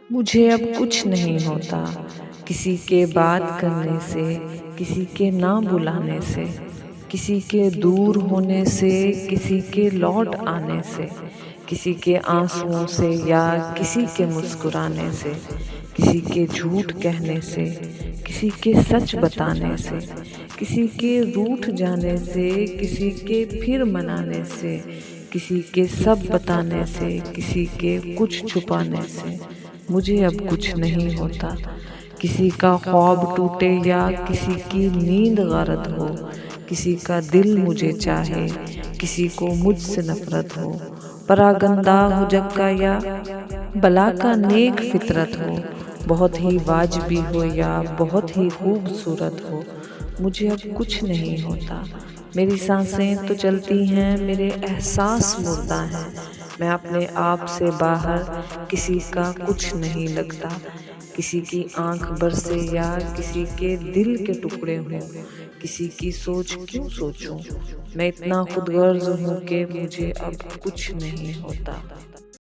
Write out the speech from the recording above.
مجھے اب کچھ نہیں ہوتا، کسی کے بات کرنے سے، کسی کے نہ بلانے سے، کسی کے دور ہونے سے، کسی کے لوٹ آنے سے، کسی کے آنسوؤں سے یا کسی کے مسکرانے سے، کسی کے جھوٹ کہنے سے، کسی کے سچ بتانے سے، کسی کے روٹھ جانے سے، کسی کے پھر منانے سے، کسی کے سب بتانے سے، کسی کے کچھ چھپانے سے مجھے اب کچھ نہیں ہوتا۔ کسی کا خواب ٹوٹے یا کسی کی نیند غارت ہو، کسی کا دل مجھے چاہے، کسی کو مجھ سے نفرت ہو، پراگندہ ہو جگ کا یا بلا کا نیک فطرت ہو، بہت ہی واجبی ہو یا بہت ہی خوبصورت ہو، مجھے اب کچھ نہیں ہوتا۔ میری سانسیں تو چلتی ہیں، میرے احساس مردہ ہیں، میں اپنے آپ سے باہر، کسی کا کچھ نہیں لگتا۔ کسی کی آنکھ برسے یا کسی کے دل کے ٹکڑے ہوں، کسی کی سوچ کیوں سوچوں، میں اتنا خود غرض ہوں کہ مجھے اب کچھ نہیں ہوتا۔